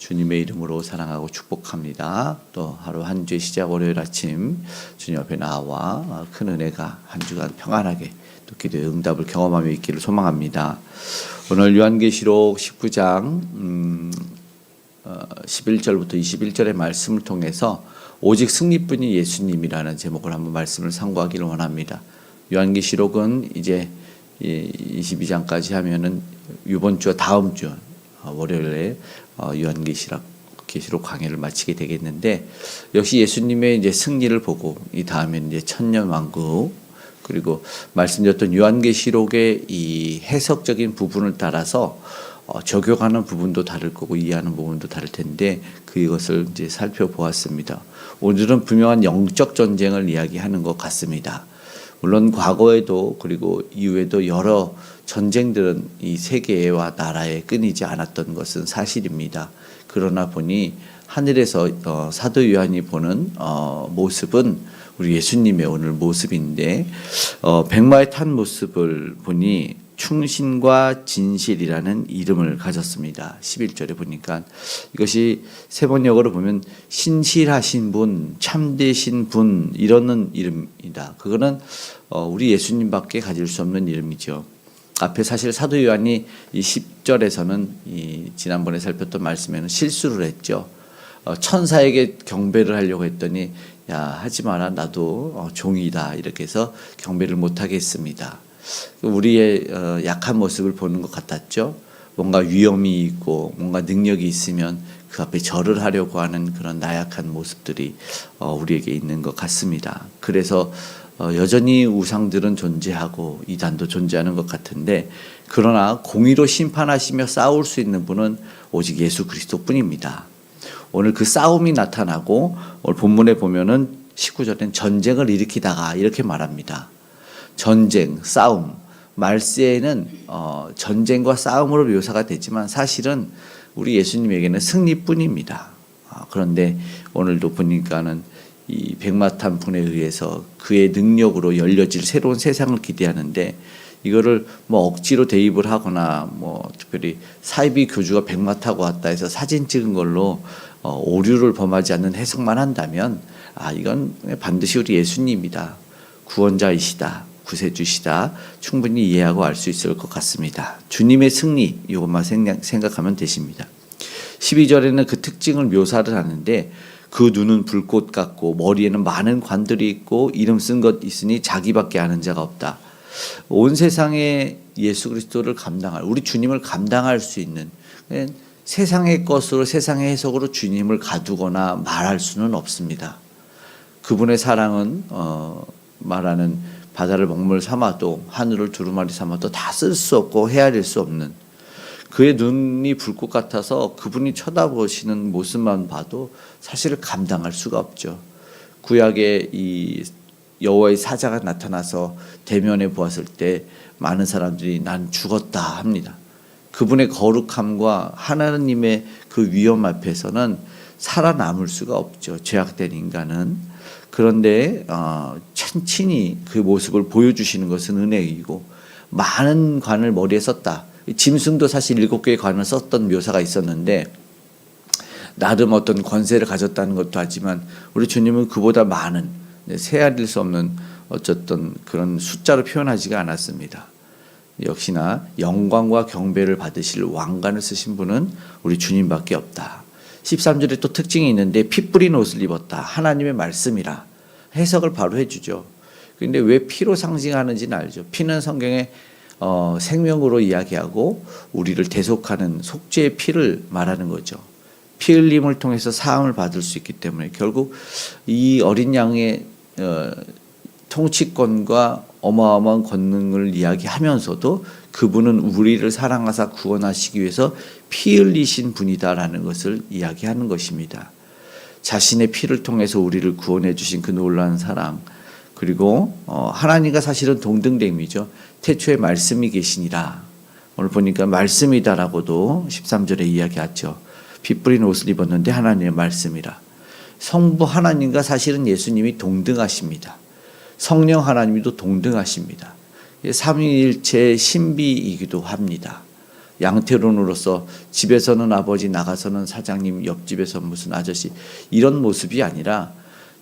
주님의 이름으로 사랑하고 축복합니다. 또 하루 한 주의 시작 월요일 아침 주님 앞에 나와 큰 은혜가 한 주간 평안하게 또 기도의 응답을 경험하며 있기를 소망합니다. 오늘 요한계시록 19장 11절부터 21절의 말씀을 통해서 오직 승리뿐이 예수님이라는 제목을 한번 말씀을 상고하기를 원합니다. 요한계시록은 이제 22장까지 하면은 이번 주와 다음 주 월요일에 요한계시록 강해를 마치게 되겠는데, 역시 예수님의 이제 승리를 보고 이 다음에 이제 천년왕국, 그리고 말씀드렸던 요한계시록의 이 해석적인 부분을 따라서 적용하는 부분도 다를 거고 이해하는 부분도 다를 텐데, 그것을 이제 살펴보았습니다. 오늘은 분명한 영적 전쟁을 이야기하는 것 같습니다. 물론 과거에도 그리고 이후에도 여러 전쟁들은 이 세계와 나라에 끊이지 않았던 것은 사실입니다. 그러나 보니 하늘에서 사도 요한이 보는 모습은 우리 예수님의 오늘 모습인데, 백마에 탄 모습을 보니 충신과 진실이라는 이름을 가졌습니다. 11절에 보니까 이것이 세번역으로 보면 신실하신 분, 참되신 분, 이러는 이름이다. 그거는 우리 예수님밖에 가질 수 없는 이름이죠. 앞에 사실 사도 요한이 이 10절에서는 지난번에 살폈던 말씀에는 실수를 했죠. 천사에게 경배를 하려고 했더니 야, 하지 마라, 나도 종이다, 이렇게 해서 경배를 못하게 했습니다. 우리의 약한 모습을 보는 것 같았죠. 뭔가 위험이 있고 뭔가 능력이 있으면 그 앞에 절을 하려고 하는 그런 나약한 모습들이 우리에게 있는 것 같습니다. 그래서 여전히 우상들은 존재하고 이단도 존재하는 것 같은데, 그러나 공의로 심판하시며 싸울 수 있는 분은 오직 예수 그리스도뿐입니다. 오늘 그 싸움이 나타나고, 오늘 본문에 보면은 19절엔 전쟁을 일으키다가 이렇게 말합니다. 전쟁, 싸움, 말세에는 전쟁과 싸움으로 묘사가 되지만 사실은 우리 예수님에게는 승리뿐입니다. 그런데 오늘도 보니까는 이 백마탄 분에 의해서 그의 능력으로 열려질 새로운 세상을 기대하는데, 이거를 뭐 억지로 대입을 하거나 뭐 특별히 사이비 교주가 백마 타고 왔다 해서 사진 찍은 걸로 오류를 범하지 않는 해석만 한다면, 이건 반드시 우리 예수님이다, 구원자이시다, 구세주시다, 충분히 이해하고 알 수 있을 것 같습니다. 주님의 승리, 이것만 생각하면 되십니다. 12절에는 그 특징을 묘사를 하는데, 그 눈은 불꽃 같고 머리에는 많은 관들이 있고 이름 쓴 것 있으니 자기밖에 아는 자가 없다. 온 세상에 예수 그리스도를 감당할, 우리 주님을 감당할 수 있는, 세상의 것으로 세상의 해석으로 주님을 가두거나 말할 수는 없습니다. 그분의 사랑은 말하는 바다를 먹물 삼아도 하늘을 두루마리 삼아도 다 쓸 수 없고 헤아릴 수 없는, 그의 눈이 불꽃 같아서 그분이 쳐다보시는 모습만 봐도 사실 감당할 수가 없죠. 구약에 이 여호와의 사자가 나타나서 대면해 보았을 때 많은 사람들이 난 죽었다 합니다. 그분의 거룩함과 하나님의 그 위엄 앞에서는 살아남을 수가 없죠, 죄악된 인간은. 그런데 친히 그 모습을 보여주시는 것은 은혜이고, 많은 관을 머리에 썼다. 짐승도 사실 7개의 관을 썼던 묘사가 있었는데, 나름 어떤 권세를 가졌다는 것도 하지만 우리 주님은 그보다 많은, 세아릴 수 없는 어쨌든 그런 숫자로 표현하지가 않았습니다. 역시나 영광과 경배를 받으실 왕관을 쓰신 분은 우리 주님밖에 없다. 13절에 또 특징이 있는데, 피 뿌린 옷을 입었다, 하나님의 말씀이라 해석을 바로 해주죠. 그런데 왜 피로 상징하는지는 알죠. 피는 성경에 생명으로 이야기하고 우리를 대속하는 속죄의 피를 말하는 거죠. 피 흘림을 통해서 사함을 받을 수 있기 때문에 결국 이 어린 양의 통치권과 어마어마한 권능을 이야기하면서도 그분은 우리를 사랑하사 구원하시기 위해서 피 흘리신 분이다라는 것을 이야기하는 것입니다. 자신의 피를 통해서 우리를 구원해 주신 그 놀라운 사랑, 그리고 하나님과 사실은 동등됨이죠. 태초에 말씀이 계시니라. 오늘 보니까 말씀이다라고도 13절에 이야기하죠. 피 뿌린 옷을 입었는데 하나님의 말씀이라. 성부 하나님과 사실은 예수님이 동등하십니다. 성령 하나님도 동등하십니다. 삼위일체의 신비이기도 합니다. 양태론으로서 집에서는 아버지, 나가서는 사장님, 옆집에서 무슨 아저씨, 이런 모습이 아니라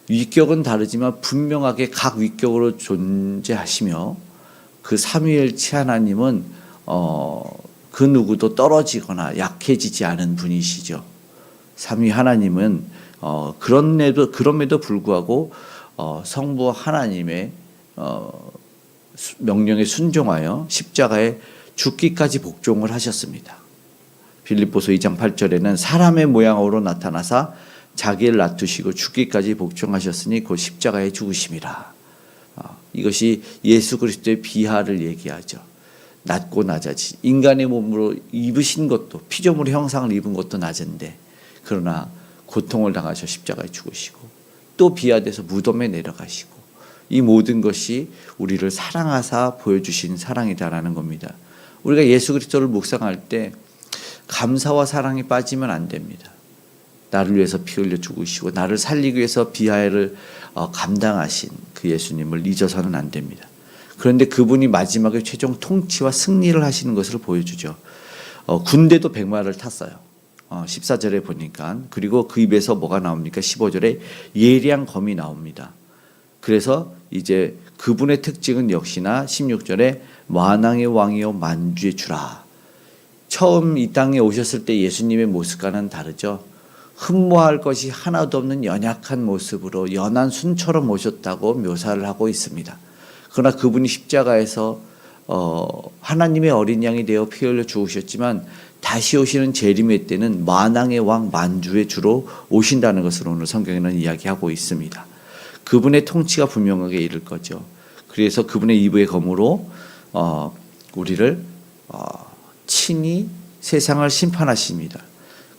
위격은 다르지만 분명하게 각 위격으로 존재하시며, 그 삼위일체 하나님은 그 누구도 떨어지거나 약해지지 않은 분이시죠. 삼위 하나님은 그럼에도 불구하고 성부 하나님의 명령에 순종하여 십자가에 죽기까지 복종을 하셨습니다. 빌립보서 2장 8절에는 사람의 모양으로 나타나사 자기를 낮추시고 죽기까지 복종하셨으니 곧 십자가에 죽으심이라. 이것이 예수 그리스도의 비하를 얘기하죠. 낮고 낮아지 인간의 몸으로 입으신 것도, 피조물의 형상을 입은 것도 낮은데, 그러나 고통을 당하셔 십자가에 죽으시고 또 비하돼서 무덤에 내려가시고, 이 모든 것이 우리를 사랑하사 보여주신 사랑이다라는 겁니다. 우리가 예수 그리스도를 묵상할 때 감사와 사랑이 빠지면 안 됩니다. 나를 위해서 피 흘려 죽으시고 나를 살리기 위해서 비하를 감당하신 그 예수님을 잊어서는 안 됩니다. 그런데 그분이 마지막에 최종 통치와 승리를 하시는 것을 보여주죠. 군대도 백마를 탔어요. 14절에 보니까. 그리고 그 입에서 뭐가 나옵니까? 15절에 예리한 검이 나옵니다. 그래서 이제 그분의 특징은 역시나 16절에 만왕의 왕이요 만주의 주라. 처음 이 땅에 오셨을 때 예수님의 모습과는 다르죠. 흠모할 것이 하나도 없는 연약한 모습으로 연한 순처럼 오셨다고 묘사를 하고 있습니다. 그러나 그분이 십자가에서 하나님의 어린 양이 되어 피 흘려 죽으셨지만 다시 오시는 재림의 때는 만왕의 왕 만주의 주로 오신다는 것을 오늘 성경에는 이야기하고 있습니다. 그분의 통치가 분명하게 이를 거죠. 그래서 그분의 이브의 검으로 우리를 친히 세상을 심판하십니다.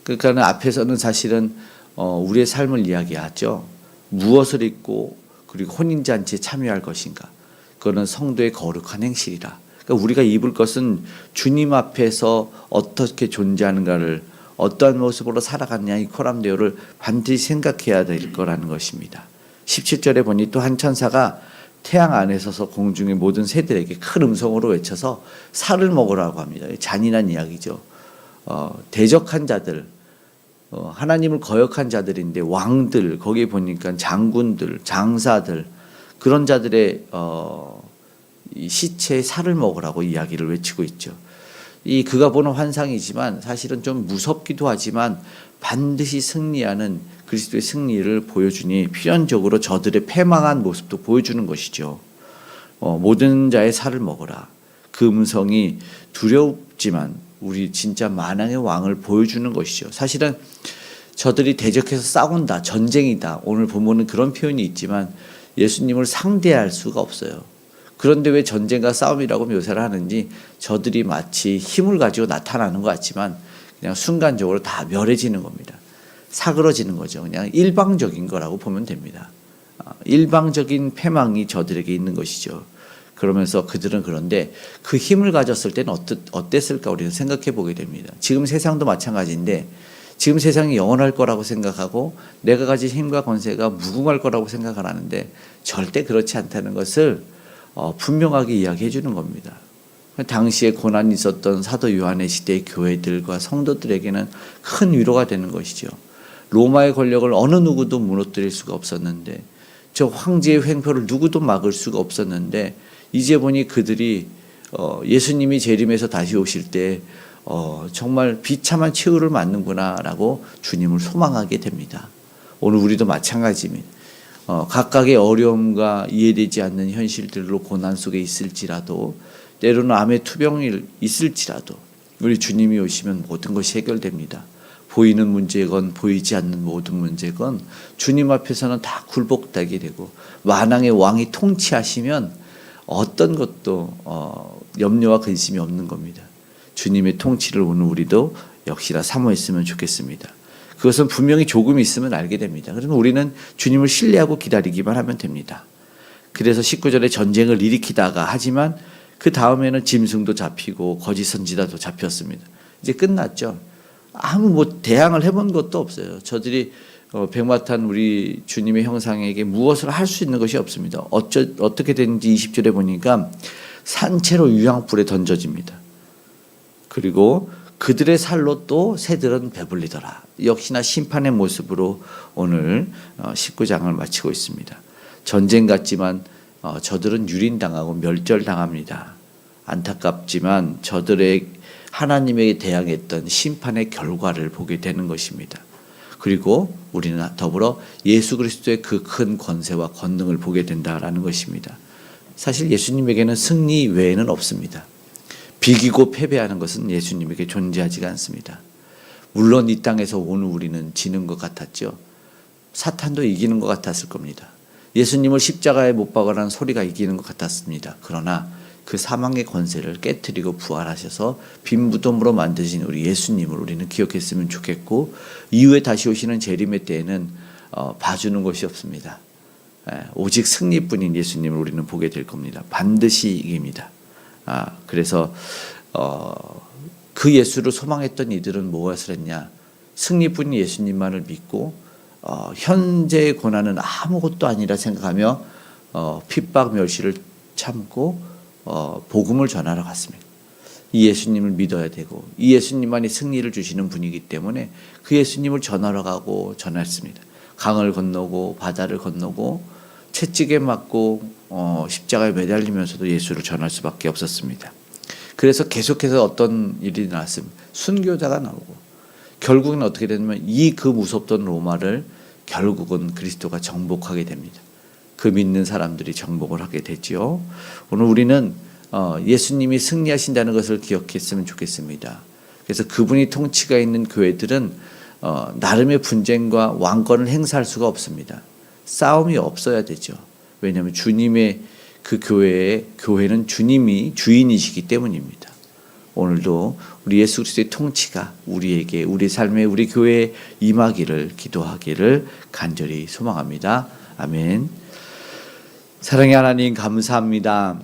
그러니까 앞에서는 사실은 우리의 삶을 이야기하죠. 무엇을 입고 그리고 혼인잔치에 참여할 것인가. 그거는 성도의 거룩한 행실이라. 그러니까 우리가 입을 것은 주님 앞에서 어떻게 존재하는가를, 어떠한 모습으로 살아갔냐, 이 코람데오를 반드시 생각해야 될 거라는 것입니다. 17절에 보니 또 한 천사가 태양 안에 서서 공중의 모든 새들에게 큰 음성으로 외쳐서 살을 먹으라고 합니다. 잔인한 이야기죠. 대적한 자들, 하나님을 거역한 자들인데, 왕들, 거기에 보니까 장군들, 장사들, 그런 자들의 이 시체의 살을 먹으라고 이야기를 외치고 있죠. 이 그가 보는 환상이지만 사실은 좀 무섭기도 하지만 반드시 승리하는 그리스도의 승리를 보여주니 필연적으로 저들의 패망한 모습도 보여주는 것이죠. 모든 자의 살을 먹으라. 그 음성이 두렵지만 우리 진짜 만왕의 왕을 보여주는 것이죠. 사실은 저들이 대적해서 싸운다, 전쟁이다. 오늘 본문은 그런 표현이 있지만 예수님을 상대할 수가 없어요. 그런데 왜 전쟁과 싸움이라고 묘사를 하는지, 저들이 마치 힘을 가지고 나타나는 것 같지만 그냥 순간적으로 다 멸해지는 겁니다. 사그러지는 거죠. 그냥 일방적인 거라고 보면 됩니다. 일방적인 패망이 저들에게 있는 것이죠. 그러면서 그들은 그런데 그 힘을 가졌을 때는 어땠을까 우리는 생각해 보게 됩니다. 지금 세상도 마찬가지인데, 지금 세상이 영원할 거라고 생각하고 내가 가진 힘과 권세가 무궁할 거라고 생각을 하는데 절대 그렇지 않다는 것을 분명하게 이야기해 주는 겁니다. 당시에 고난이 있었던 사도 요한의 시대의 교회들과 성도들에게는 큰 위로가 되는 것이죠. 로마의 권력을 어느 누구도 무너뜨릴 수가 없었는데, 저 황제의 횡포를 누구도 막을 수가 없었는데, 이제 보니 그들이 예수님이 재림해서 다시 오실 때 정말 비참한 최후를 맞는구나라고 주님을 소망하게 됩니다. 오늘 우리도 마찬가지입니다. 각각의 어려움과 이해되지 않는 현실들로 고난 속에 있을지라도, 때로는 암의 투병이 있을지라도 우리 주님이 오시면 모든 것이 해결됩니다. 보이는 문제건 보이지 않는 모든 문제건 주님 앞에서는 다 굴복되게 되고, 만왕의 왕이 통치하시면 어떤 것도 염려와 근심이 없는 겁니다. 주님의 통치를 오늘 우리도 역시나 사모했으면 좋겠습니다. 그것은 분명히 조금 있으면 알게 됩니다. 그러면 우리는 주님을 신뢰하고 기다리기만 하면 됩니다. 그래서 19절에 전쟁을 일으키다가, 하지만 그 다음에는 짐승도 잡히고 거짓 선지자도 잡혔습니다. 이제 끝났죠. 아무 대항을 해본 것도 없어요. 저들이 백마탄 우리 주님의 형상에게 무엇을 할 수 있는 것이 없습니다. 어떻게 됐는지 20절에 보니까 산채로 유황불에 던져집니다. 그리고 그들의 살로 또 새들은 배불리더라. 역시나 심판의 모습으로 오늘 19장을 마치고 있습니다. 전쟁 같지만 저들은 유린당하고 멸절당합니다. 안타깝지만 저들의 하나님에게 대항했던 심판의 결과를 보게 되는 것입니다. 그리고 우리는 더불어 예수 그리스도의 그 큰 권세와 권능을 보게 된다라는 것입니다. 사실 예수님에게는 승리 외에는 없습니다. 비기고 패배하는 것은 예수님에게 존재하지가 않습니다. 물론 이 땅에서 오늘 우리는 지는 것 같았죠. 사탄도 이기는 것 같았을 겁니다. 예수님을 십자가에 못 박으라는 소리가 이기는 것 같았습니다. 그러나 그 사망의 권세를 깨트리고 부활하셔서 빈 무덤으로 만드신 우리 예수님을 우리는 기억했으면 좋겠고, 이후에 다시 오시는 재림의 때에는 봐주는 것이 없습니다. 오직 승리뿐인 예수님을 우리는 보게 될 겁니다. 반드시 이깁니다. 그래서 그 예수를 소망했던 이들은 무엇을 했냐? 승리뿐인 예수님만을 믿고 현재의 고난은 아무것도 아니라 생각하며 핍박 멸시를 참고 복음을 전하러 갔습니다. 이 예수님을 믿어야 되고 이 예수님만이 승리를 주시는 분이기 때문에 그 예수님을 전하러 가고 전했습니다. 강을 건너고 바다를 건너고 채찍에 맞고 십자가에 매달리면서도 예수를 전할 수밖에 없었습니다. 그래서 계속해서 어떤 일이 나왔습니다. 순교자가 나오고 결국은 어떻게 되냐면 그 무섭던 로마를 결국은 그리스도가 정복하게 됩니다. 그 믿는 사람들이 정복을 하게 되죠. 오늘 우리는 예수님이 승리하신다는 것을 기억했으면 좋겠습니다. 그래서 그분이 통치가 있는 교회들은 나름의 분쟁과 왕권을 행사할 수가 없습니다. 싸움이 없어야 되죠. 왜냐하면 주님의 그 교회는 주님이 주인이시기 때문입니다. 오늘도 우리 예수 그리스도의 통치가 우리에게, 우리 삶에, 우리 교회에 임하기를 기도하기를 간절히 소망합니다. 아멘. 사랑의 하나님 감사합니다.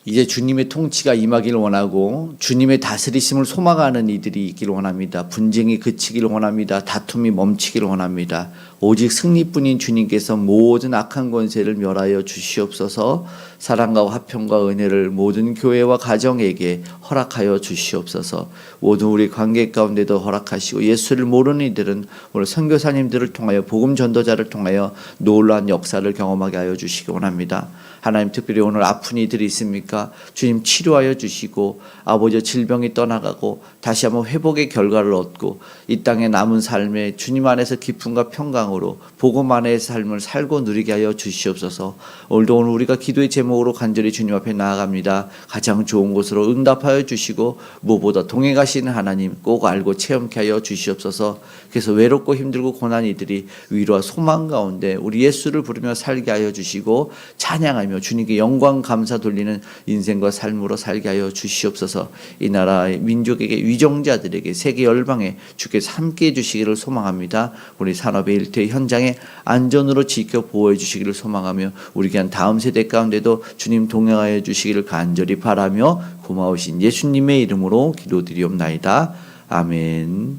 이제 주님의 통치가 임하기를 원하고 주님의 다스리심을 소망하는 이들이 있기를 원합니다. 분쟁이 그치기를 원합니다. 다툼이 멈추기를 원합니다. 오직 승리뿐인 주님께서 모든 악한 권세를 멸하여 주시옵소서. 사랑과 화평과 은혜를 모든 교회와 가정에게 허락하여 주시옵소서. 모든 우리 관계 가운데도 허락하시고 예수를 모르는 이들은 오늘 선교사님들을 통하여 복음 전도자를 통하여 놀라운 역사를 경험하게 하여 주시기 원합니다. 하나님, 특별히 오늘 아픈 이들이 있습니까? 주님 치료하여 주시고 아버지 질병이 떠나가고 다시 한번 회복의 결과를 얻고 이 땅에 남은 삶에 주님 안에서 기쁨과 평강으로 복음 안의 삶을 살고 누리게 하여 주시옵소서. 오늘도 오늘 우리가 기도의 제목으로 간절히 주님 앞에 나아갑니다. 가장 좋은 곳으로 응답하여 주시고 무엇보다 동행하시는 하나님 꼭 알고 체험케 하여 주시옵소서. 그래서 외롭고 힘들고 고난 이들이 위로와 소망 가운데 우리 예수를 부르며 살게 하여 주시고 찬양하며 주님께 영광 감사 돌리는 인생과 삶으로 살게 하여 주시옵소서. 이 나라의 민족에게 위정자들에게 세계 열방에 주께서 함께해 주시기를 소망합니다. 우리 산업의 일태 현장에 안전으로 지켜 보호해 주시기를 소망하며 우리 귀한 다음 세대 가운데도 주님 동행하여 주시기를 간절히 바라며 고마우신 예수님의 이름으로 기도드리옵나이다. 아멘.